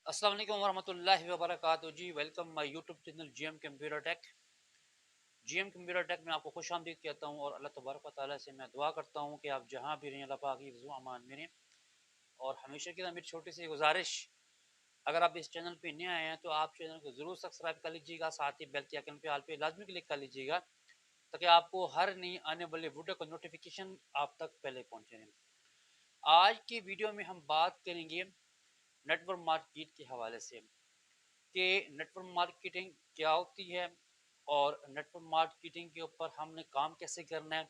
अस्सलाम वालेकुम वरहमतुल्लाहि वबरकातुहू जी। Welcome my YouTube channel GM computer tech. GM computer tech में आपको खुश आमदीद कहता हूँ और अल्लाह तबारक व तआला से मैं दुआ करता हूँ कि आप जहाँ भी रहें अल्लाह पाक की हिफ्ज़ व अमान में रहें। और हमेशा की तरह मेरी छोटी सी गुजारिश, अगर आप इस चैनल पे नए आए हैं तो आप चैनल को ज़रूर सब्सक्राइब कर लीजिएगा, साथ ही बेल के आइकन पे ऑल पे लाजमी क्लिक कर लीजिएगा ताकि आपको हर नई आने वाली वीडियो का नोटिफिकेशन आप तक पहले पहुँचे रहें। आज की वीडियो में हम बात करेंगे नेटवर्क मार्केट के हवाले से कि नेटवर्क मार्केटिंग क्या होती है और नेटवर्क मार्केटिंग के ऊपर हमने काम कैसे करना है,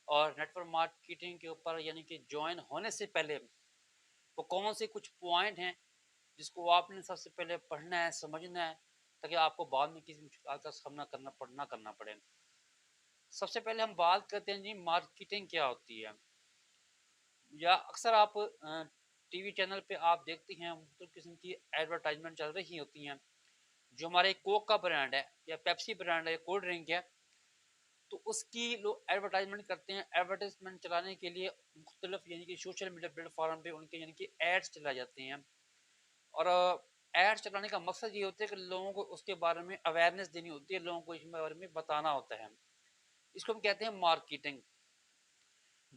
और नेटवर्क मार्केटिंग के ऊपर यानी कि ज्वाइन होने से पहले वो कौन से कुछ पॉइंट हैं जिसको आपने सबसे पहले पढ़ना है, समझना है, ताकि आपको बाद में किसी मुश्किल का सामना करना पड़े। सबसे पहले हम बात करते हैं जी, मार्केटिंग क्या होती है। या अक्सर आप टीवी चैनल पे आप देखते हैं मुख्तलिफ किस्म की एडवर्टाइजमेंट चल रही होती हैं। जो हमारे कोक का ब्रांड है या पेप्सी ब्रांड है या कोल्ड ड्रिंक है, तो उसकी लोग एडवर्टाइजमेंट करते हैं। एडवर्टाइजमेंट चलाने के लिए मुख्तलिफ यानी कि सोशल मीडिया प्लेटफॉर्म पे उनके यानी कि एड्स चलाए जाते हैं। और एड्स चलाने का मकसद ये होता है कि लोगों को उसके बारे में अवेयरनेस देनी होती है, लोगों को इसके बारे में बताना होता है। इसको हम कहते हैं मार्केटिंग।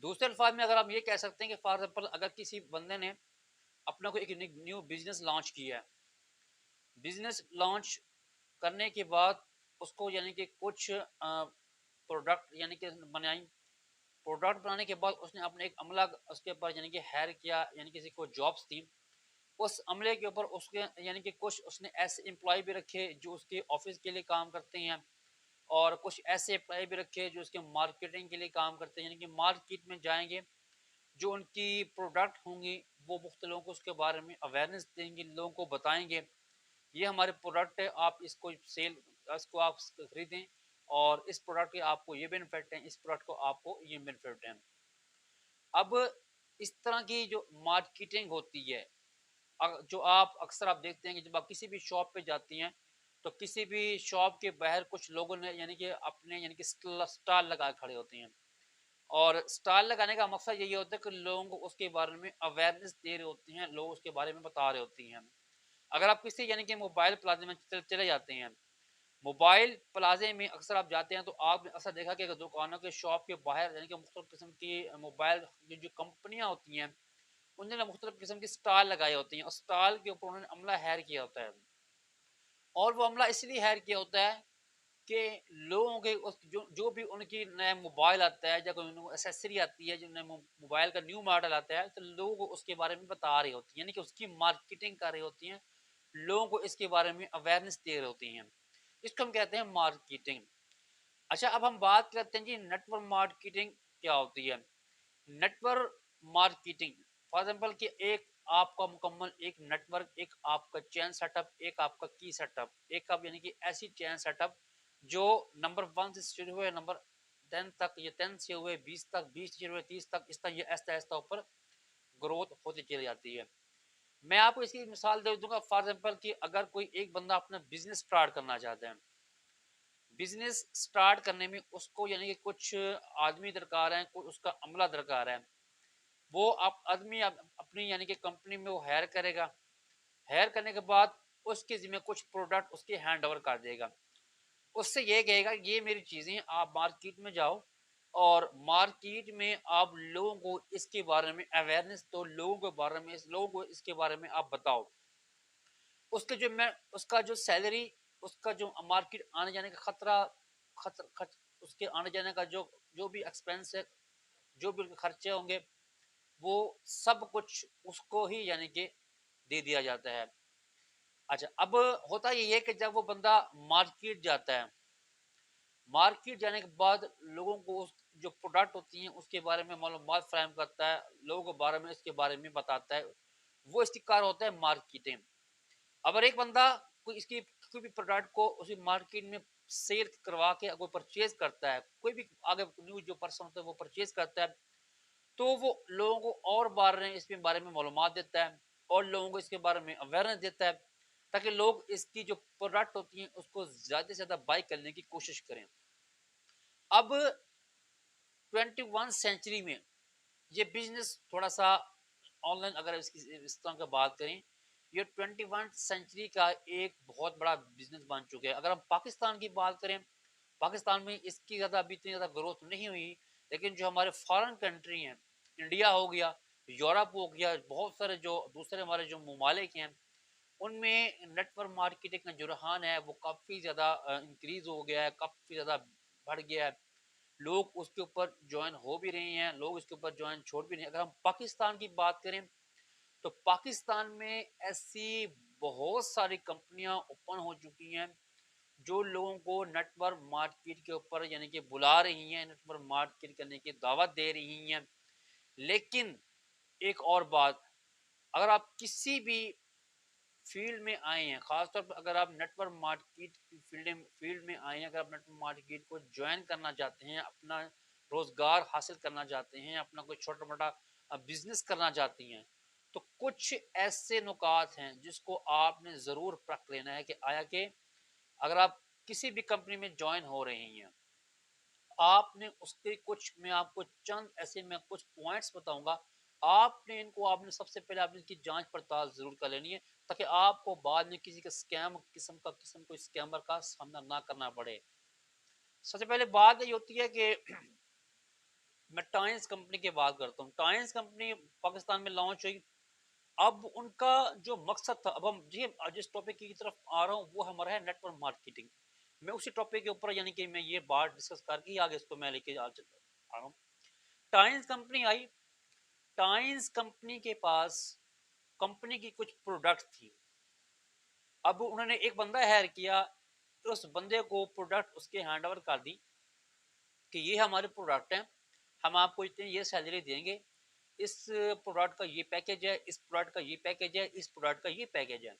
दूसरे अल्फाज में अगर आप ये कह सकते हैं कि फॉर एग्जाम्पल अगर किसी बंदे ने अपना कोई एक न्यू बिजनेस लॉन्च किया है, बिजनेस लॉन्च करने के बाद उसको यानी कि कुछ प्रोडक्ट यानी कि बनाई। प्रोडक्ट बनाने के बाद उसने अपने एक अमला उसके ऊपर यानी कि हायर किया, यानी किसी को जॉब्स दी। उस अमले के ऊपर उसके यानी कि कुछ उसने ऐसे एम्प्लॉय भी रखे जो उसके ऑफिस के लिए काम करते हैं, और कुछ ऐसे एम्प्लॉय भी रखे जो उसके मार्केटिंग के लिए काम करते हैं, यानी कि मार्केट में जाएंगे, जो उनकी प्रोडक्ट होंगी वो मुख्तलिफ लोगों को उसके बारे में अवेयरनेस देंगे, लोगों को बताएंगे ये हमारे प्रोडक्ट है, आप इसको सेल इसको आप खरीदें, और इस प्रोडक्ट के आपको ये बेनिफिट है, इस प्रोडक्ट को आपको ये बेनिफिट है। अब इस तरह की जो मार्केटिंग होती है, जो आप अक्सर आप देखते हैं कि जब आप किसी भी शॉप पे जाती हैं तो किसी भी शॉप के बाहर कुछ लोगों ने यानी कि अपने यानी कि स्टॉल लगा खड़े होते हैं। और स्टॉल लगाने का मकसद यही होता है कि लोगों को उसके बारे में अवेयरनेस दे रहे होते हैं, लोग उसके बारे में बता रहे होती हैं। अगर आप किसी यानी कि मोबाइल प्लाजा में चले जाते हैं, मोबाइल प्लाजे में अक्सर आप जाते हैं तो आपने अक्सर देखा कि दुकानों के शॉप के बाहर यानी कि मुख्तलिफ किस्म की मोबाइल की जो कंपनियां होती हैं उन्होंने मुख्तलिफ किस्म की स्टॉल लगाई होती हैं, और स्टॉल के ऊपर उन्होंने अमला हायर किया होता है। और वो अमला इसलिए हायर किया होता है कि लोगों के उस जो जो भी उनकी नया मोबाइल आता है या कोई एसेसरी आती है, जो नया मोबाइल का न्यू मॉडल आता है, तो लोगों को उसके बारे में बता रही होती है, यानी कि उसकी मार्केटिंग कर रही होती हैं, लोगों को इसके बारे में अवेयरनेस दे रही होती हैं। इसको हम कहते हैं मार्केटिंग। अच्छा, अब हम बात करते हैं जी नेटवर्क मार्केटिंग क्या होती है। नेटवर्क मार्केटिंग फॉर एग्जांपल कि एक आपका मुकम्मल एक नेटवर्क, एक आपका चैन सेटअप, एक आपका की सेटअप, एक आप यानी कि ऐसी चैन सेटअप जो नंबर 1 से शुरू हुए नंबर 10 तक, ये 10 से हुए 20 तक, 20 से हुए 30 तक, इस तरह ये ऐसा ऐसा ऊपर ग्रोथ होती चली जाती है। मैं आपको इसकी मिसाल दे दूंगा। फॉर एग्जांपल कि अगर कोई एक बंदा अपना बिजनेस स्टार्ट करना चाहता है, बिजनेस स्टार्ट करने में उसको यानी कि कुछ आदमी दरकार है, कुछ उसका अमला दरकार है। वो आप आदमी अपनी यानी कि कंपनी में वो हायर करेगा। हायर करने के बाद उसके जिम्मे कुछ प्रोडक्ट उसके हैंड ओवर कर देगा। उससे ये कहेगा ये मेरी चीज़ें, आप मार्केट में जाओ और मार्केट में आप लोगों को इसके बारे में अवेयरनेस दो, लोगों के बारे में लोगों को इसके बारे में आप बताओ। उसके जो मैं उसका जो सैलरी, उसका जो मार्केट आने जाने का खतरा, खर्च उसके आने जाने का जो जो भी एक्सपेंस है, जो भी उनके खर्चे होंगे, वो सब कुछ उसको ही यानी कि दे दिया जाता है। अच्छा, अब होता ये है कि जब वो बंदा मार्केट जाता है, मार्केट जाने के बाद लोगों को उस जो प्रोडक्ट होती हैं उसके बारे में मालूमात फराहम करता है, लोगों के बारे में इसके बारे में बताता है, वो इसकी कार होता है मार्केटिंग। अगर एक बंदा कोई इसकी कोई भी प्रोडक्ट को उसी मार्केट में सेल करवा के अगर परचेज करता है, कोई भी आगे न्यू जो पर्सन होता है वो परचेज करता है, तो वो लोगों को और बारे में इसके बारे में मालूमात देता है और लोगों को इसके बारे में अवेयरनेस देता है, ताकि लोग इसकी जो प्रोडक्ट होती हैं उसको ज़्यादा से ज़्यादा बाई करने की कोशिश करें। अब 21 सेंचुरी में ये बिजनेस थोड़ा सा ऑनलाइन, अगर इसकी इस तरह का बात करें, ये 21 सेंचुरी का एक बहुत बड़ा बिजनेस बन चुका है। अगर हम पाकिस्तान की बात करें, पाकिस्तान में इसकी ज़्यादा अभी इतनी ज़्यादा ग्रोथ नहीं हुई, लेकिन जो हमारे फॉरेन कंट्री हैं, इंडिया हो गया, यूरोप हो गया, बहुत सारे जो दूसरे हमारे जो ममालिक हैं, उनमें नेटवर्क मार्केटिंग का जो रुझान है वो काफ़ी ज़्यादा इंक्रीज़ हो गया है, काफ़ी ज़्यादा बढ़ गया है। लोग उसके ऊपर जॉइन हो भी रहे हैं, लोग इसके ऊपर जॉइन छोड़ भी रहे हैं। अगर हम पाकिस्तान की बात करें, तो पाकिस्तान में ऐसी बहुत सारी कंपनियां ओपन हो चुकी हैं जो लोगों को नेटवर्क मार्केट के ऊपर यानी कि बुला रही हैं, नेटवर्क मार्केट करने की दावत दे रही हैं। लेकिन एक और बात, अगर आप किसी भी फील्ड में आए हैं, खासतौर पर अगर आप नेटवर्क मार्केट की फील्ड में आए हैं, अगर आप नेटवर्क मार्केट को ज्वाइन करना चाहते हैं, अपना रोजगार हासिल करना चाहते हैं, अपना कोई छोटा मोटा बिजनेस करना चाहती हैं, तो कुछ ऐसे नुकात हैं जिसको आपने ज़रूर परख लेना है कि आया कि अगर आप किसी भी कंपनी में ज्वाइन हो रहे हैं, आपने उसके कुछ मैं आपको चंद ऐसे मैं कुछ पॉइंट्स बताऊंगा, आपने सबसे पहले आपने इसकी जांच पड़ताल जरूर कर लेनी है, ताकि आपको बाद में किसी का किस्म को स्कैमर का सामना ना करना पड़े। सबसे पहले बात ये होती है कि मैं टाइम्स कंपनी की बात करता हूँ। टाइम्स कंपनी पाकिस्तान में लॉन्च हुई। अब उनका जो मकसद था, अब हम जी जिस टॉपिक की तरफ आ रहा हूँ वो हमारा है नेटवर्क मार्केटिंग। मैं उसी टॉपिक के ऊपर यानी कि मैं ये बात डिस्कस करके आगे इसको मैं लेके आ रहा हूँ। टाइम्स कंपनी आई। टाइम्स कंपनी के पास कंपनी की कुछ प्रोडक्ट थी। अब उन्होंने एक बंदा हायर किया, उस बंदे को प्रोडक्ट उसके हैंड ओवर कर दी कि ये हमारे प्रोडक्ट हैं, हम आपको इतनी ये सैलरी देंगे, इस प्रोडक्ट का ये पैकेज है, इस प्रोडक्ट का ये पैकेज है, इस प्रोडक्ट का ये पैकेज है,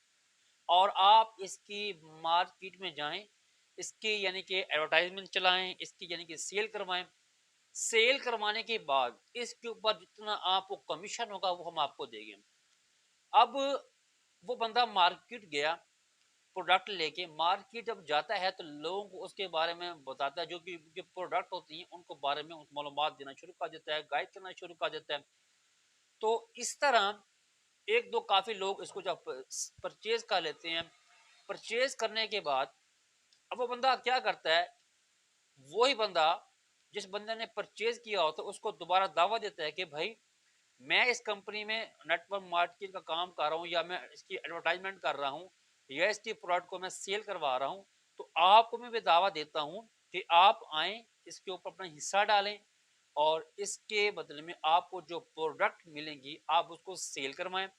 और आप इसकी मार्केट में जाएं, इसकी यानी कि एडवर्टाइजमेंट चलाएं, इसकी यानी कि सेल करवाएं। सेल करवाने के बाद इसके ऊपर जितना आपको कमीशन होगा वो हम आपको देंगे। अब वो बंदा मार्केट गया, प्रोडक्ट लेके मार्केट जब जाता है तो लोगों को उसके बारे में बताता है, जो कि जो प्रोडक्ट होती हैं उनको बारे में मालूमात देना शुरू कर देता है, गाइड करना शुरू कर देता है। तो इस तरह एक दो काफ़ी लोग इसको जब परचेज कर लेते हैं, परचेज करने के बाद अब वो बंदा क्या करता है, वही बंदा जिस बंदे ने परचेज किया होता है उसको दोबारा दावा देता है कि भाई मैं इस कंपनी में नेटवर्क मार्केटिंग का काम कर रहा हूँ, या मैं इसकी एडवर्टाइजमेंट कर रहा हूँ, या इसके प्रोडक्ट को मैं सेल करवा रहा हूँ, तो आपको मैं भी दावा देता हूँ कि आप आएँ, इसके ऊपर अपना हिस्सा डालें, और इसके बदले में आपको जो प्रोडक्ट मिलेंगी आप उसको सेल करवाएं।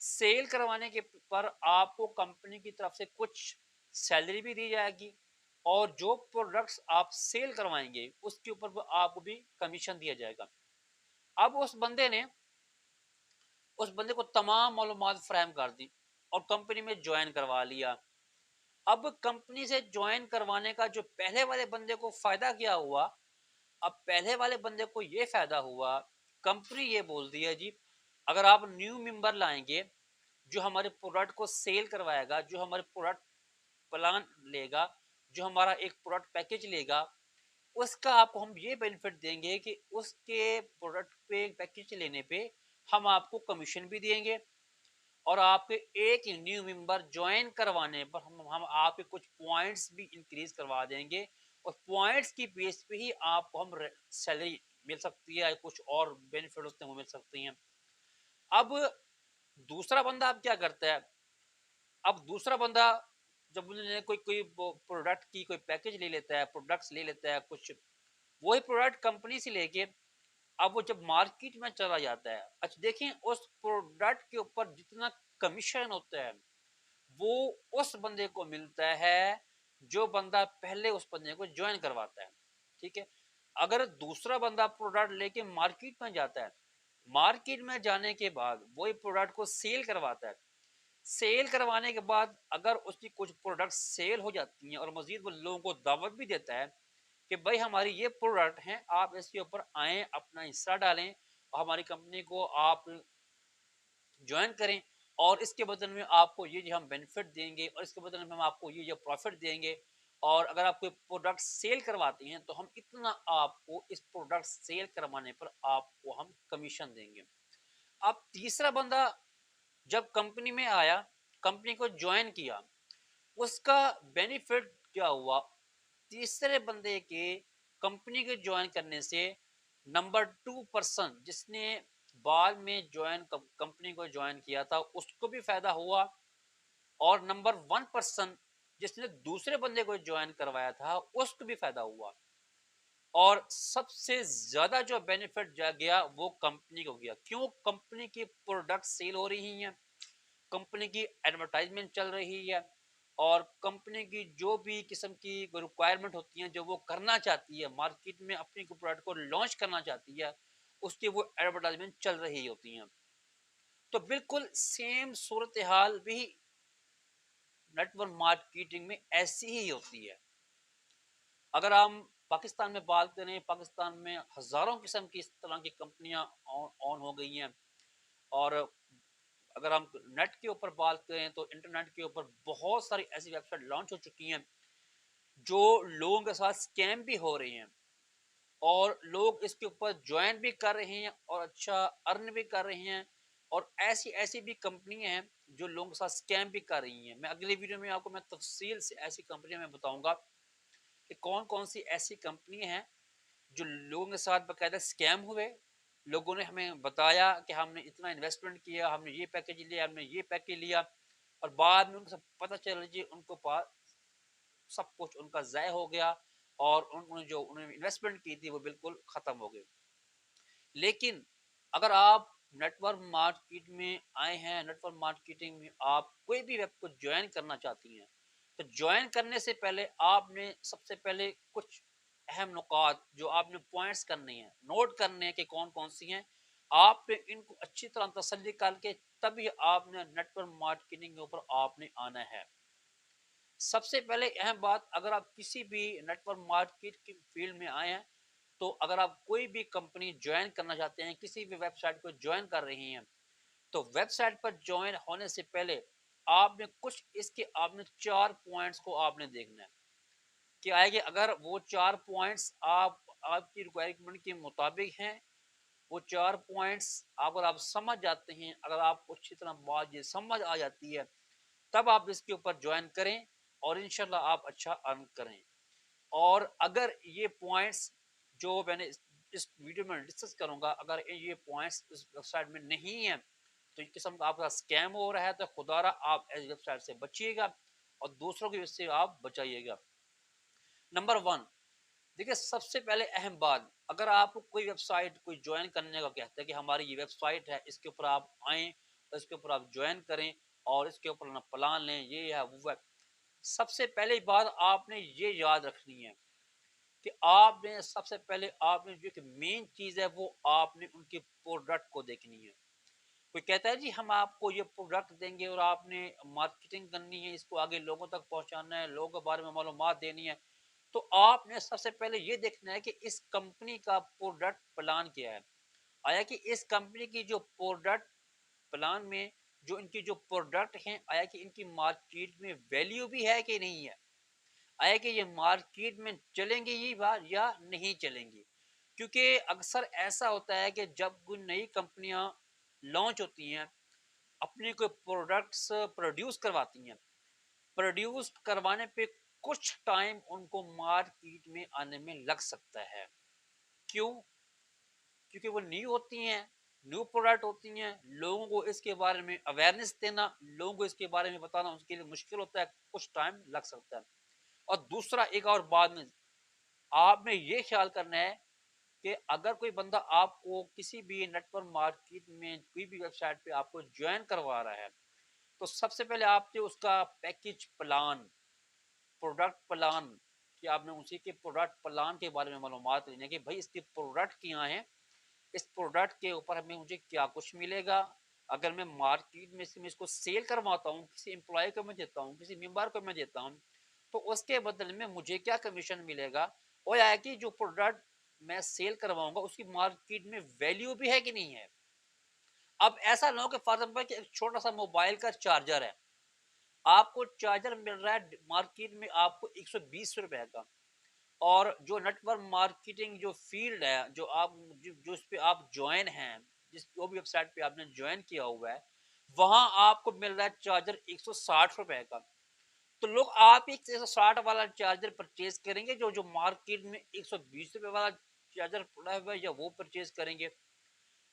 सेल करवाने के पर आपको कंपनी की तरफ से कुछ सैलरी भी दी जाएगी, और जो प्रोडक्ट्स आप सेल करवाएंगे उसके ऊपर आपको भी कमीशन दिया जाएगा। अब उस बंदे को तमाम मालूमात फ्राहम कर दी और कंपनी में ज्वाइन करवा लिया। अब कंपनी से ज्वाइन करवाने का जो पहले वाले बंदे को फायदा क्या हुआ, अब पहले वाले बंदे को ये फायदा हुआ, कंपनी ये बोलती है जी अगर आप न्यू मेंबर लाएंगे जो हमारे प्रोडक्ट को सेल करवाएगा, जो हमारे प्रोडक्ट प्लान लेगा, जो हमारा एक प्रोडक्ट पैकेज लेगा, उसका आपको हम ये बेनिफिट देंगे कि उसके प्रोडक्ट पे पैकेज लेने पे हम आपको कमीशन भी देंगे, और आपके एक न्यू मेंबर ज्वाइन करवाने पर हम आपके कुछ पॉइंट्स भी इंक्रीज करवा देंगे, और पॉइंट्स की बेस पे ही आपको हम सैलरी मिल सकती है, कुछ और बेनिफिट होते हैं वो मिल सकती हैं। अब दूसरा बंदा अब क्या करता है, अब दूसरा बंदा जब उन्होंने कोई कोई प्रोडक्ट की कोई पैकेज ले लेता है, प्रोडक्ट्स ले लेता है कुछ, वही प्रोडक्ट कंपनी से लेके अब वो जब मार्केट में चला जाता है, अच्छा देखें उस प्रोडक्ट के ऊपर जितना कमीशन होता है वो उस बंदे को मिलता है जो बंदा पहले उस बंदे को ज्वाइन करवाता है। ठीक है, अगर दूसरा बंदा प्रोडक्ट लेके मार्केट में जाता है, मार्केट में जाने के बाद वही प्रोडक्ट को सेल करवाता है, सेल करवाने के बाद अगर उसकी कुछ प्रोडक्ट सेल हो जाती हैं और मजीद वो लोगों को दावत भी देता है कि भाई हमारी ये प्रोडक्ट हैं, आप इसके ऊपर आएँ, अपना हिस्सा डालें और हमारी कंपनी को आप ज्वाइन करें, और इसके बदले में आपको ये हम बेनिफिट देंगे, और इसके बदले में हम आपको ये प्रॉफिट देंगे, और अगर आप कोई प्रोडक्ट सेल करवाती हैं तो हम इतना आपको इस प्रोडक्ट सेल करवाने पर आपको हम कमीशन देंगे। अब तीसरा बंदा जब कंपनी में आया, कंपनी को ज्वाइन किया, उसका बेनिफिट क्या हुआ? तीसरे बंदे के कंपनी के ज्वाइन करने से नंबर 2 पर्सन जिसने बाद में ज्वाइन कंपनी को ज्वाइन किया था उसको भी फायदा हुआ, और नंबर 1 पर्सन जिसने दूसरे बंदे को ज्वाइन करवाया था उसको भी फायदा हुआ। और सबसे ज्यादा जो बेनिफिट जा गया वो कंपनी को गया। क्यों? कंपनी की प्रोडक्ट सेल हो रही हैं, कंपनी की एडवर्टाइजमेंट चल रही है, और कंपनी की जो भी किस्म की रिक्वायरमेंट होती हैं जो वो करना चाहती है, मार्केट में अपनी प्रोडक्ट को लॉन्च करना चाहती है, उसकी वो एडवर्टाइजमेंट चल रही होती हैं। तो बिल्कुल सेम सूरत हाल भी नेटवर्क मार्केटिंग में ऐसी ही होती है। अगर हम पाकिस्तान में बात करें, पाकिस्तान में हजारों किस्म की इस तरह की कंपनियां ऑन हो गई हैं। और अगर हम नेट के ऊपर बात करें तो इंटरनेट के ऊपर बहुत सारी ऐसी वेबसाइट लॉन्च हो चुकी हैं जो लोगों के साथ स्कैम भी हो रही हैं, और लोग इसके ऊपर ज्वाइन भी कर रहे हैं और अच्छा अर्न भी कर रहे हैं। और ऐसी ऐसी भी कंपनियां हैं जो लोगों के साथ स्कैम भी कर रही हैं। मैं अगले वीडियो में आपको मैं तफसील से ऐसी कंपनियां मैं बताऊंगा कि कौन कौन सी ऐसी कंपनियां हैं जो लोगों के साथ बाकायदा स्कैम हुए। लोगों ने हमें बताया कि हमने इतना इन्वेस्टमेंट किया, हमने ये पैकेज लिया, हमने ये पैकेज लिया, और बाद में उनको सब पता चल जी उनको पास सब कुछ उनका ज़ाय हो गया, और उन्होंने जो उन्होंने इन्वेस्टमेंट की थी वो बिल्कुल ख़त्म हो गई। लेकिन अगर आप नेटवर्क मार्केट में आए हैं, नेटवर्क मार्केटिंग में आप कोई भी वेब को ज्वाइन करना चाहती हैं, तो ज्वाइन करने से पहले आपने सबसे पहले कुछ अहम नुकात जो आपने पॉइंट्स करने हैं, नोट करने हैं कि कौन कौन सी हैं। आपने इनको अच्छी तरह तसल्ली करके तभी आपने नेटवर्क मार्केटिंग के ऊपर आपने आना है। सबसे पहले अहम बात, अगर आप किसी भी नेटवर्क मार्केट की फील्ड में आए हैं, तो अगर आप कोई भी कंपनी ज्वाइन करना चाहते हैं, किसी भी वेबसाइट को ज्वाइन कर रही हैं, तो वेबसाइट पर ज्वाइन होने से पहले आपने कुछ इसके आपने 4 पॉइंट्स को आपने देखना है। क्या है कि अगर वो 4 पॉइंट्स आप आपकी रिक्वायरमेंट के मुताबिक हैं, वो 4 पॉइंट्स अगर आप समझ जाते हैं, अगर आपको अच्छी तरह बात ये समझ आ जाती है, तब आप इसके ऊपर ज्वाइन करें और इंशाल्लाह आप अच्छा अर्न करें। और अगर ये पॉइंट्स जो मैंने इस वीडियो में डिस्कस करूंगा, अगर ये पॉइंट्स इस वेबसाइट में नहीं है, तो एक किस्म का आपका स्कैम हो रहा है, तो खुदारा आप इस वेबसाइट से बचिएगा और दूसरों की इससे आप बचाइएगा। नंबर 1, देखिए सबसे पहले अहम बात, अगर आपको कोई वेबसाइट कोई ज्वाइन करने का कहता है कि हमारी ये वेबसाइट है, इसके ऊपर आप आएँ, तो इसके ऊपर आप ज्वाइन करें और इसके ऊपर ना प्लान लें, ये है वो है। सबसे पहली बात आपने ये याद रखनी है कि आपने सबसे पहले आपने जो कि मेन चीज़ है वो आपने उनके प्रोडक्ट को देखनी है। कोई कहता है जी हम आपको ये प्रोडक्ट देंगे और आपने मार्केटिंग करनी है, इसको आगे लोगों तक पहुंचाना है, लोगों के बारे में मालूमात देनी है, तो आपने सबसे पहले ये देखना है कि इस कंपनी का प्रोडक्ट प्लान क्या है। आया कि इस कंपनी की जो प्रोडक्ट प्लान में जो इनकी जो प्रोडक्ट हैं, आया कि इनकी मार्केट में वैल्यू भी है कि नहीं है, आया कि ये मार्केट में चलेंगे ये बात या नहीं चलेंगी। क्योंकि अक्सर ऐसा होता है कि जब कोई नई कंपनियां लॉन्च होती हैं, अपने कोई प्रोडक्ट्स प्रोड्यूस करवाती हैं, प्रोड्यूस करवाने पे कुछ टाइम उनको मार्केट में आने में लग सकता है। क्यों? क्योंकि वो न्यू होती हैं, न्यू प्रोडक्ट होती हैं, लोगों को इसके बारे में अवेयरनेस देना, लोगों को इसके बारे में बताना उसके लिए मुश्किल होता है, कुछ टाइम लग सकता है। और दूसरा एक और बात में आपने ये ख्याल करना है कि अगर कोई बंदा आपको किसी भी नेटवर्क मार्केट में कोई भी वेबसाइट पे आपको ज्वाइन करवा रहा है, तो सबसे पहले आपने उसका पैकेज प्लान, प्रोडक्ट प्लान, कि आपने उसी के प्रोडक्ट प्लान के बारे में मालूमात लेनी है कि भाई इसके प्रोडक्ट क्या हैं, इस प्रोडक्ट के ऊपर हमें मुझे क्या कुछ मिलेगा। अगर मैं मार्केट में से मैं इसको सेल करवाता हूँ, किसी एम्प्लॉय को मैं देता हूँ, किसी मेंबर को मैं देता हूँ, तो उसके बदले में मुझे क्या कमीशन मिलेगा, और या कि जो प्रोडक्ट मैं सेल करवाऊंगा उसकी मार्केट में वैल्यू भी है कि नहीं है। अब ऐसा ना हो कि फॉर एग्जाम्पल कि एक छोटा सा मोबाइल का चार्जर है, आपको चार्जर मिल रहा है मार्केट में आपको 120 रुपए का, और जो नेटवर्क मार्केटिंग जो फील्ड है, जो आप जो इस पे आप ज्वाइन हैं, जिस जो भी वेबसाइट पे आपने ज्वाइन किया हुआ है, वहां आपको मिल रहा है चार्जर 160 रुपए का। तो लोग आप ही 160 वाला चार्जर परचेज करेंगे जो मार्केट में 120 रुपए वाला चार्जर पड़ा हुआ है, या वो परचेज करेंगे।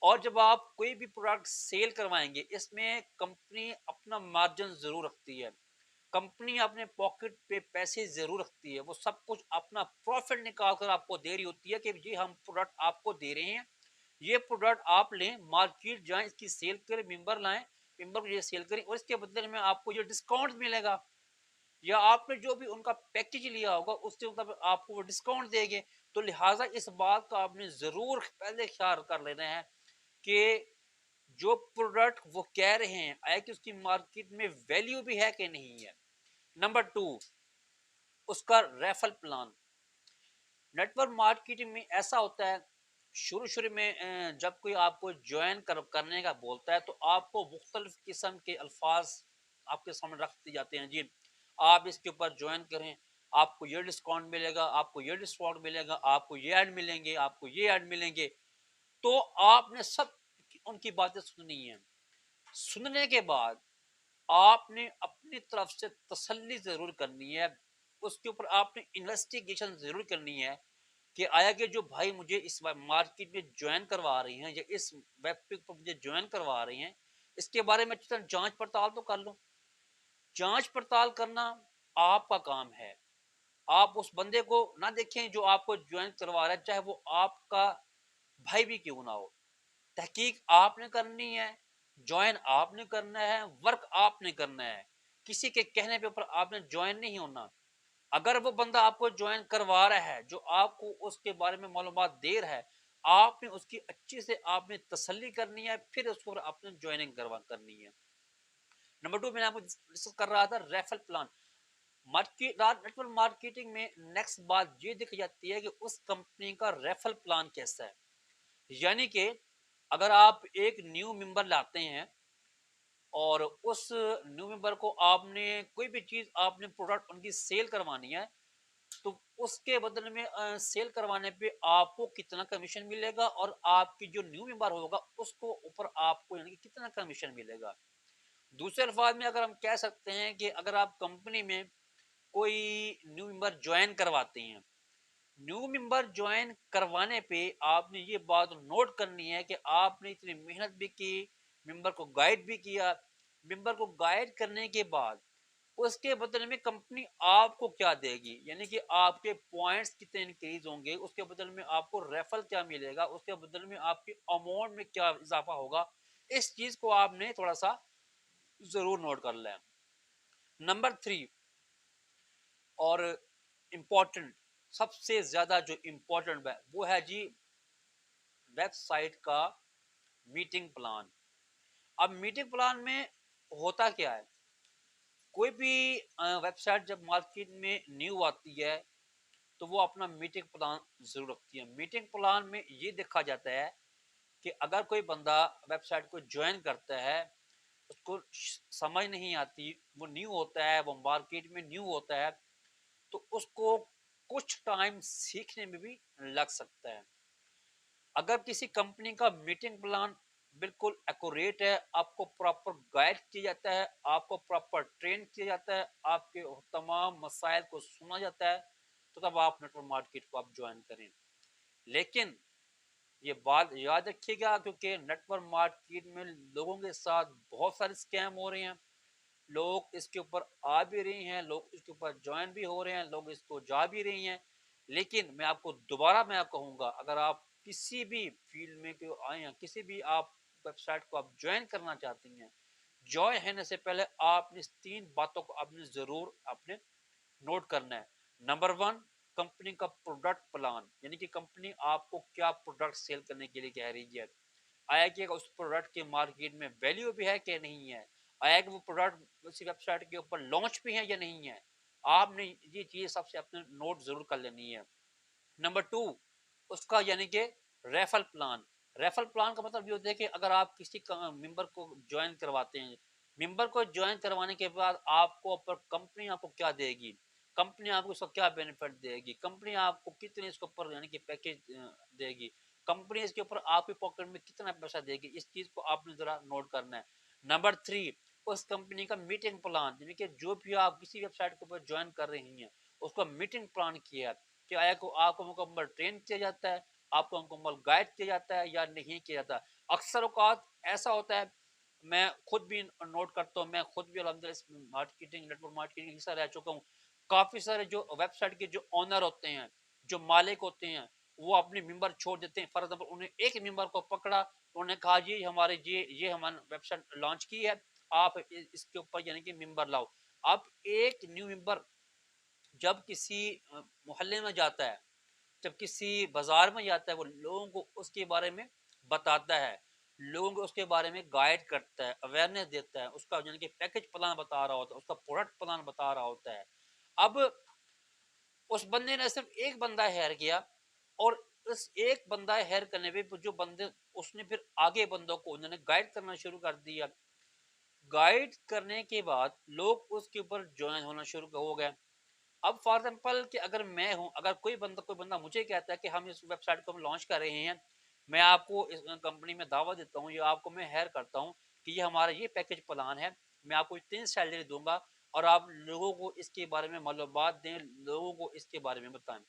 और जब आप कोई भी प्रोडक्ट सेल करवाएंगे, इसमें कंपनी अपना मार्जिन जरूर रखती है। कंपनी अपने पॉकेट पे पैसे जरूर रखती है, वो सब कुछ अपना प्रॉफिट निकाल कर आपको दे रही होती है कि ये हम प्रोडक्ट आपको दे रहे हैं, ये प्रोडक्ट आप लें, मार्केट जाएं, इसकी सेल करें, मेंबर लाएं, मेंबर को ये सेल करें, और इसके बदले में आपको ये डिस्काउंट मिलेगा, या आपने जो भी उनका पैकेज लिया होगा उससे मतलब आपको वो डिस्काउंट देंगे। तो लिहाजा इस बात का आपने जरूर पहले ख्याल कर लेना है कि जो प्रोडक्ट वो कह रहे हैं आया कि उसकी मार्केट में वैल्यू भी है कि नहीं है। नंबर टू, उसका रेफल प्लान। नेटवर्क मार्केटिंग में ऐसा होता है, शुरू शुरू में जब कोई आपको ज्वाइन करने का बोलता है, तो आपको मुख्तलिफ किस्म के अल्फाज आपके सामने रख दिए जाते हैं। जी, आप इसके ऊपर ज्वाइन करें, आपको ये डिस्काउंट मिलेगा, आपको ये डिस्काउंट मिलेगा, आपको ये ऐड मिलेंगे, आपको ये ऐड मिलेंगे। तो आपने सब उनकी बातें सुननी है। सुनने के बाद आपने अपनी तरफ से तसल्ली जरूर करनी है, उसके ऊपर आपने इन्वेस्टिगेशन जरूर करनी है कि आया कि जो भाई मुझे इस मार्केट में ज्वाइन करवा रही हैं, या इस वेब पे पर मुझे ज्वाइन करवा रही हैं, इसके बारे में अच्छी तरह जांच पड़ताल तो कर लो। जांच पड़ताल करना आपका काम है। आप उस बंदे को ना देखें जो आपको ज्वाइन करवा रहा है, चाहे वो आपका भाई भी क्यों ना हो। तहकीक आपने करनी है, ज्वाइन आपने करना है, वर्क आपने करना है। किसी के कहने पे ऊपर आपने ज्वाइन नहीं होना। अगर वो बंदा आपको ज्वाइन करवा रहा है, जो आपको उसके बारे में मालूमात दे रहा है, आपने उसकी अच्छी से आपने तसल्ली करनी है, फिर उसको आपने ज्वाइनिंग करनी है। नंबर टू, मैंने आपको डिस्कस कर रहा था referral plan. Market network marketing में नेक्स्ट बात ये दिख जाती है कि उस कंपनी का रेफरल प्लान कैसा है। यानी कि अगर आप एक न्यू मेंबर लाते हैं और उस न्यू मेंबर को आपने कोई भी चीज आपने प्रोडक्ट उनकी सेल करवानी है, तो उसके बदले में सेल करवाने पे आपको कितना कमीशन मिलेगा, और आपकी जो न्यू मेंबर होगा उसको ऊपर आपको यानी कि कितना कमीशन मिलेगा। दूसरे अल्फाज में अगर हम कह सकते हैं कि अगर आप कंपनी में कोई न्यू मेंबर ज्वाइन करवाते हैं, न्यू मेंबर ज्वाइन करवाने पे आपने ये बात नोट करनी है कि आपने इतनी मेहनत भी की, मेंबर को गाइड भी किया। मेंबर को गाइड करने के बाद उसके बदले में कंपनी आपको क्या देगी, यानी कि आपके पॉइंट्स कितने इंक्रीज होंगे, उसके बदले में आपको रेफल क्या मिलेगा, उसके बदले में आपके अमाउंट में क्या इजाफा होगा। इस चीज को आपने थोड़ा सा जरूर नोट कर लें। नंबर थ्री, और इम्पोर्टेंट, सबसे ज्यादा जो इम्पोर्टेंट है वो है जी वेबसाइट का मीटिंग प्लान। अब मीटिंग प्लान में होता क्या है, कोई भी वेबसाइट जब मार्केट में न्यू आती है, तो वो अपना मीटिंग प्लान जरूर रखती है। मीटिंग प्लान में ये देखा जाता है कि अगर कोई बंदा वेबसाइट को ज्वाइन करता है, उसको समझ नहीं आती, वो न्यू होता है, वो मार्केट में न्यू होता है, तो उसको कुछ टाइम सीखने में भी लग सकता है। अगर किसी कंपनी का मीटिंग प्लान बिल्कुल एक्यूरेट है, आपको प्रॉपर गाइड किया जाता है, आपको प्रॉपर ट्रेन किया जाता है, आपके तमाम मसाइल को सुना जाता है, तो तब आप नेटवर्क मार्केट को आप ज्वाइन करें। लेकिन ये बात याद रखिएगा, क्योंकि नेटवर्क मार्केट में लोगों के साथ बहुत सारे स्कैम हो रहे हैं। लोग इसके ऊपर आ भी रही हैं, लोग इसके ऊपर ज्वाइन भी हो रहे हैं, लोग इसको जा भी रही हैं। लेकिन मैं आपको दोबारा मैं कहूँगा, अगर आप किसी भी फील्ड में क्यों आए हैं, किसी भी आप वेबसाइट को आप ज्वाइन करना चाहती हैं, ज्वाइन होने से पहले आपने इस तीन बातों को आपने ज़रूर आपने नोट करना है। नंबर वन, कंपनी का प्रोडक्ट प्लान, यानी कि कंपनी आपको क्या प्रोडक्ट सेल करने के लिए कह रही है। आया कि उस प्रोडक्ट के मार्केट में वैल्यू भी है कि नहीं है, आया कि वो प्रोडक्ट उसी वेबसाइट के ऊपर लॉन्च भी है या नहीं है। आपने ये चीज सबसे अपने नोट जरूर कर लेनी है। नंबर टू, उसका यानी कि रेफल प्लान। रेफल प्लान का मतलब ये होता है कि अगर आप किसी मेंबर को ज्वाइन करवाते हैं, मेंबर को ज्वाइन करवाने के बाद आपको कंपनी आपको क्या देगी, कंपनी आपको उसका क्या बेनिफिट देगी, कंपनी आपको कितने इसके ऊपर यानी कि पैकेज देगी, कंपनी इसके ऊपर आपके पॉकेट में कितना पैसा देगी, इस चीज को आपने जरा नोट करना है। नंबर 3, उस कंपनी का मीटिंग प्लान, यानी कि जो भी आप किसी वेबसाइट के ऊपर ज्वाइन कर रही हैं उसका मीटिंग प्लान किया है कि आपको मुकम्मल ट्रेन किया जाता है, आपको मुकम्मल गाइड किया जाता है या नहीं किया जाता। अक्सर औकात ऐसा होता है, मैं खुद भी नोट करता हूँ, मैं खुद भी अल्हम्दुलिल्लाह मार्केटिंग नेटवर्क मार्केटिंग हिस्सा रह चुका हूँ। काफ़ी सारे जो वेबसाइट के जो ओनर होते हैं, जो मालिक होते हैं, वो अपने मेंबर छोड़ देते हैं। फॉर एग्जाम्पल उन्हें एक मेंबर को पकड़ा, उन्होंने कहा ये हमारी वेबसाइट लॉन्च की है, आप इसके ऊपर यानी कि मेंबर लाओ। अब एक न्यू मेंबर जब किसी मोहल्ले में जाता है, जब किसी बाजार में जाता है, वो लोगों को उसके बारे में बताता है, लोगों को उसके बारे में गाइड करता है, अवेयरनेस देता है, उसका यानी कि पैकेज प्लान बता रहा होता है, उसका प्रोडक्ट प्लान बता रहा होता है। अब उस बंदे ने सिर्फ एक बंदा हायर किया और उस एक बंदा हायर करने पे जो बंदे उसने फिर आगे बंदों को उन्होंने गाइड करना शुरू कर दिया। गाइड करने के बाद लोग उसके ऊपर ज्वाइन होना शुरू हो गए। अब फॉर एग्जाम्पल कि अगर मैं हूं, अगर कोई बंदा मुझे कहता है कि हम इस वेबसाइट को हम लॉन्च कर रहे हैं, मैं आपको इस कंपनी में दावा देता हूं या आपको मैं हायर करता हूं कि ये हमारा ये पैकेज प्लान है, मैं आपको इतनी सैलरी दूंगा और आप लोगों को इसके बारे में मालूमात दें, लोगों को इसके बारे में बताएं।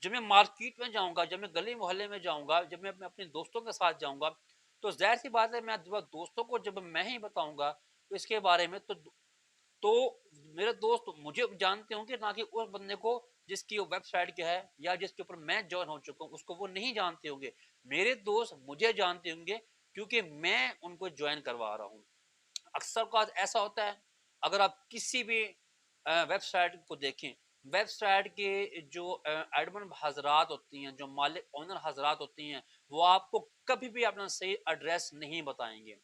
जब मैं मार्केट में जाऊंगा, जब मैं गली मोहल्ले में जाऊंगा, जब मैं अपने दोस्तों के साथ जाऊंगा, तो जाहिर सी बात है मैं दोस्तों को जब मैं ही बताऊंगा तो इसके बारे में, तो मेरे दोस्त मुझे जानते होंगे ना कि उस बंदे को जिसकी वो वेबसाइट क्या है या जिसके ऊपर मैं ज्वाइन हो चुका हूँ उसको वो नहीं जानते होंगे। मेरे दोस्त मुझे जानते होंगे क्योंकि मैं उनको ज्वाइन करवा रहा हूँ। अक्सर का ऐसा होता है, अगर आप किसी भी वेबसाइट को देखें, वेबसाइट के जो एडमिन हजरात होती हैं, जो मालिक ओनर हजरात होती हैं, वो आपको कभी भी अपना सही एड्रेस नहीं बताएंगे,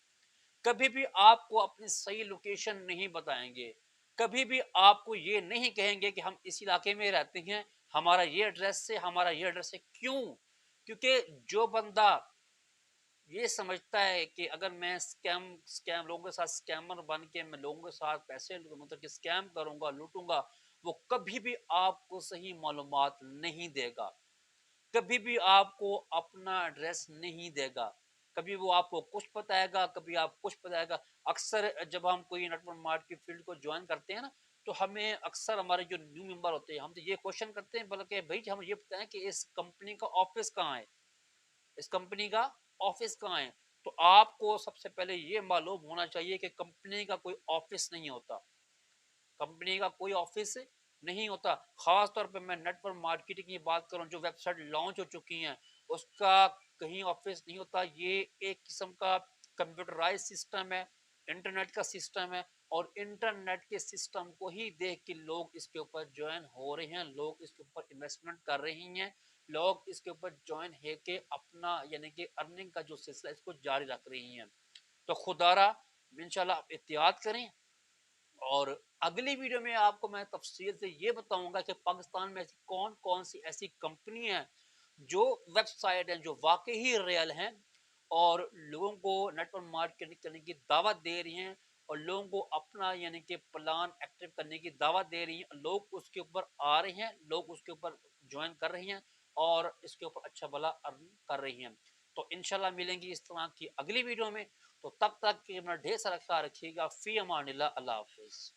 कभी भी आपको अपनी सही लोकेशन नहीं बताएंगे, कभी भी आपको ये नहीं कहेंगे कि हम इस इलाके में रहते हैं, हमारा ये एड्रेस से क्यों? क्योंकि जो बंदा ये समझता है कि अगर मैं स्कैम स्कैम लोगों के साथ स्कैमर बन के मैं लोगों के साथ पैसे मतलब कि स्कैम करूंगा, लूटूंगा, वो कभी भी आपको सही मालूमात नहीं देगा, कभी भी आपको अपना एड्रेस नहीं देगा, कभी वो आपको कुछ बताएगा, कभी आप कुछ बताएगा। अक्सर जब हम कोई नेटवर्क मार्केट फील्ड को ज्वाइन करते हैं ना, तो हमें अक्सर हमारे जो न्यू मेंबर होते हैं हम तो ये क्वेश्चन करते हैं, बल्कि भाई हम ये बताएं कि इस कंपनी का ऑफिस कहाँ है, इस कंपनी का ऑफिस कहाँ है। तो आपको सबसे पहले ये मालूम होना चाहिए कि कंपनी का कोई ऑफिस नहीं होता, कंपनी का कोई ऑफिस नहीं होता। खास तौर पे मैं नेटवर्क मार्केटिंग की बात करूं, जो वेबसाइट लॉन्च हो चुकी हैं उसका कहीं ऑफिस नहीं होता। ये एक किस्म का कंप्यूटराइज सिस्टम है, इंटरनेट का सिस्टम है, और इंटरनेट के सिस्टम को ही देख के लोग इसके ऊपर ज्वाइन हो रहे हैं, लोग इसके ऊपर इन्वेस्टमेंट कर रही हैं, लोग इसके ऊपर ज्वाइन है के अपना यानी कि अर्निंग का जो सिलसिला इसको जारी रख रही हैं। तो खुदारा इंशाल्लाह आप एहतियात करें, और अगली वीडियो में आपको मैं तफसील से ये बताऊंगा कि पाकिस्तान में ऐसी कौन कौन सी ऐसी कंपनी हैं जो वेबसाइट हैं जो वाकई ही रियल हैं और लोगों को नेटवर्क मार्केटिंग करने की दावत दे रही हैं, और लोगों को अपना यानी कि प्लान एक्टिव करने की दावत दे रही हैं, लोग उसके ऊपर आ रहे हैं, लोग उसके ऊपर ज्वाइन कर रही हैं और इसके ऊपर अच्छा भला अर्न कर रही हैं। तो इंशाल्लाह मिलेंगी इस तरह की अगली वीडियो में। तो तब तक कि अपना ढेर सारा ख्याल रखिएगा। फी अमानिल्लाह, अल्लाह हाफिज।